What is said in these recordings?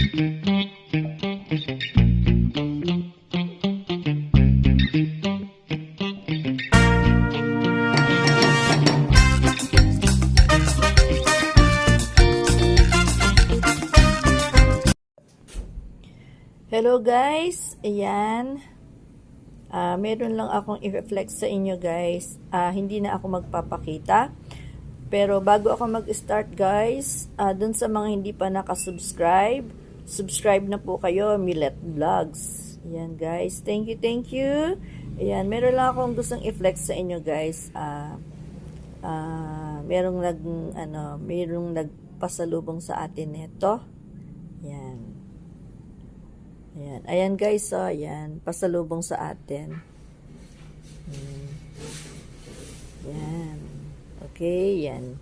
Hello guys, ayan. Meron lang akong i-reflex sa inyo guys. Hindi na ako magpapakita. Pero bago ako mag-start guys, dun sa mga hindi pa nakasubscribe, subscribe na po kayo, Millet Vlogs. Ayan guys, thank you. Ayan, meron lang akong gustong i-flex sa inyo guys. Merong nagpasalubong sa atin nito. Ayan. Ayan guys, so ayan, pasalubong sa atin. Ayan. Okay, yan.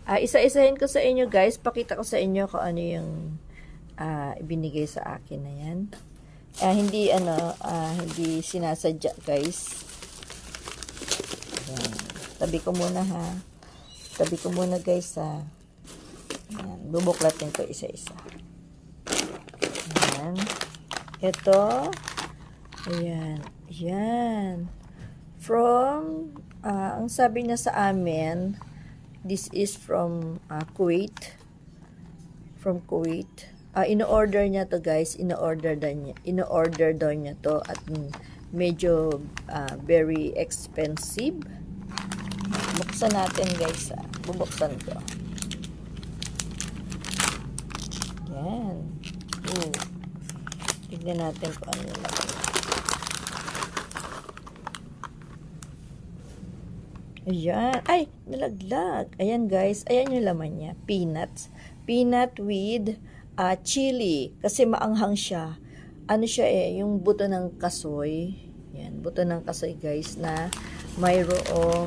Isa-isahin ko sa inyo guys, pakita ko sa inyo kung ano yung ibinigay sa akin na yan. Hindi sinasadya guys. Ayan. Tabi ko muna ha. Tabi ko muna guys ha. Ayan. Bubuklatin ko isa-isa. Ayan. Ito, ayan, ayan, from, ang sabi niya sa amin, this is from Kuwait, in-order niya to guys, in-order daw niya to, at medyo very expensive. Buksan natin guys, bubuksan ko. Ayan, tignan natin kung ano yung lagay. Ayan. Ay, nalaglag. Ayan guys. Ayan yung laman niya. Peanuts. Peanut with chili. Kasi maanghang siya. Ano siya yung buto ng kasoy. Ayan. Buto ng kasoy guys na mayroong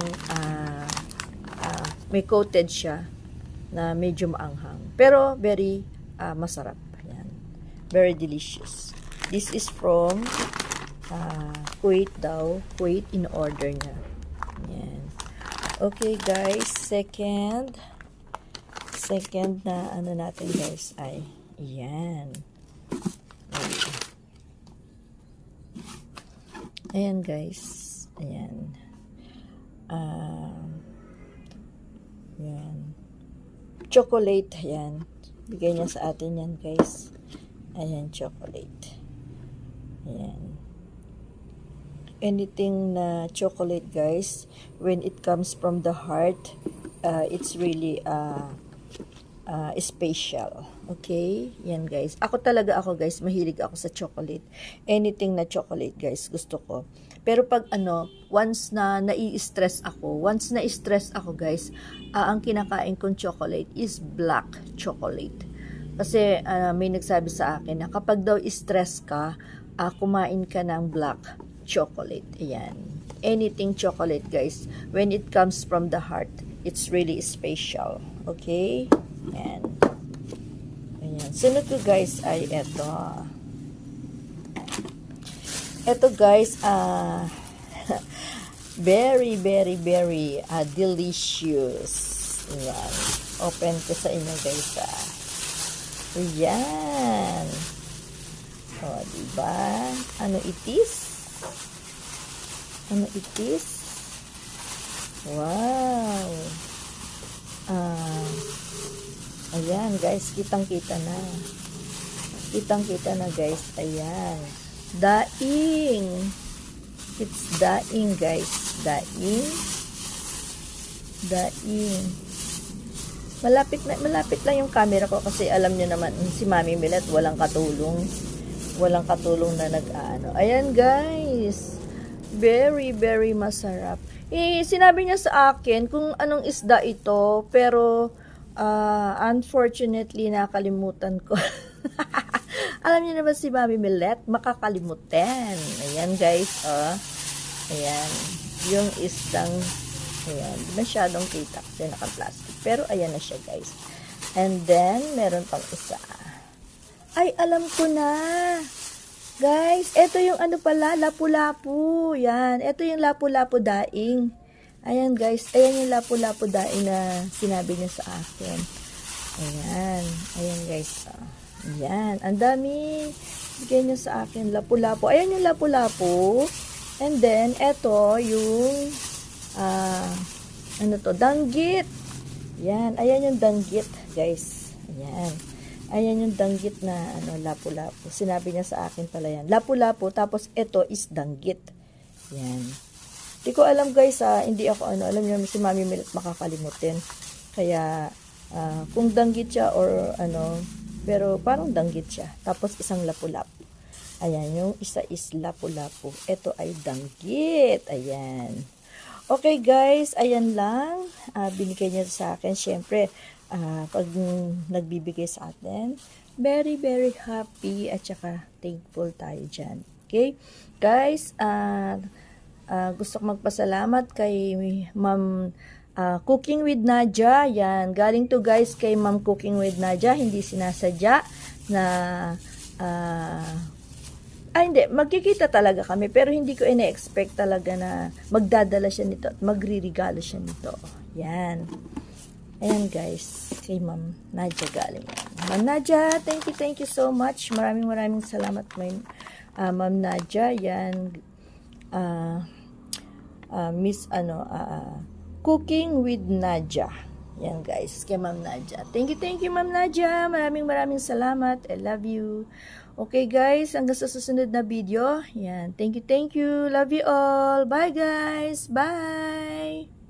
may coated siya na medyo maanghang. Pero very masarap. Ayan. Very delicious. This is from Kuwait daw. Kuwait in order niya. Ayan. Okay guys, second na ano natin guys ay ayan. Ayan guys. Ayan. Ayan. Chocolate. Ayan. Bigay niya sa atin yan guys. Ayan, chocolate. Ayan. Anything na chocolate guys, when it comes from the heart, it's really special. Okay? Yan guys. Ako guys, mahilig ako sa chocolate. Anything na chocolate guys, gusto ko. Pero pag once na nai-stress ako guys, ang kinakain kong chocolate is black chocolate. Kasi may nagsabi sa akin na kapag daw stress ka, kumain ka ng black chocolate. Ayan. Anything chocolate guys, when it comes from the heart, it's really special. Okay? Ayan. Ayan. Sunod ko guys ay eto. Eto guys, very delicious. Ayan. Open ko sa inyo guys. Ayan. O, diba? Ano itis? Ano itis? Wow. Ayan, guys. Kitang-kita na. Kitang-kita na, guys. Ayan. Daing. It's daing, guys. Daing. Daing. Malapit lang yung camera ko kasi alam niyo naman si Mami Millet walang katulong na nag-ano. Ayan guys, very masarap. Sinabi niya sa akin kung anong isda ito, pero unfortunately nakalimutan ko. Alam niyo naman si Mami Millet, makakalimutan. Ayan guys, ayan, yung isdang. Ayan, masyadong kita kasi naka-plastic. Pero ayan na siya guys. And then, meron pang isa. Ay, alam ko na. Guys, ito yung ano pala, lapu-lapu. Yan, ito yung lapu-lapu daing. Ayan guys, ayan yung lapu-lapu daing na sinabi niya sa akin. Ayan, ayan guys. Yan, ang dami. Bigay niya sa akin, lapu-lapu. Ayan yung lapu-lapu. And then, eto, yung, ano to, danggit. Yan, ayan yung danggit, guys. Ayan. Ayan yung danggit na, lapu-lapu. Sinabi niya sa akin pala yan. Lapu-lapu, tapos eto is danggit. Yan. Hindi ko alam, guys, hindi ako, alam niyo, si Mami Milot makakalimutin. Kaya, kung danggit siya or, pero parang danggit siya. Tapos isang lapu-lapu. Ayan, yung isa is lapu-lapu. Ito ay danggit. Ayan. Okay guys, ayan lang. Binigay niya sa akin. Siyempre, pag nagbibigay sa atin, very, very happy at saka thankful tayo dyan. Okay? Guys, gusto ko magpasalamat kay Ma'am Cooking with Nadia. Yan, galing to guys kay Ma'am Cooking with Nadia. Hindi sinasadya na hindi, magkikita talaga kami pero hindi ko ina-expect talaga na magdadala siya nito at magririgalo siya nito. Yan. Ayan guys, kay Ma'am Nadia galing. Ma'am Nadia, thank you so much. Maraming salamat Ma'am Nadia. Yan, Miss Cooking with Nadia. Yan guys, kay Ma'am Nadia. Thank you Ma'am Nadia. Maraming salamat. I love you. Okay guys, hanggang sa susunod na video. Yan, thank you. Love you all. Bye guys. Bye.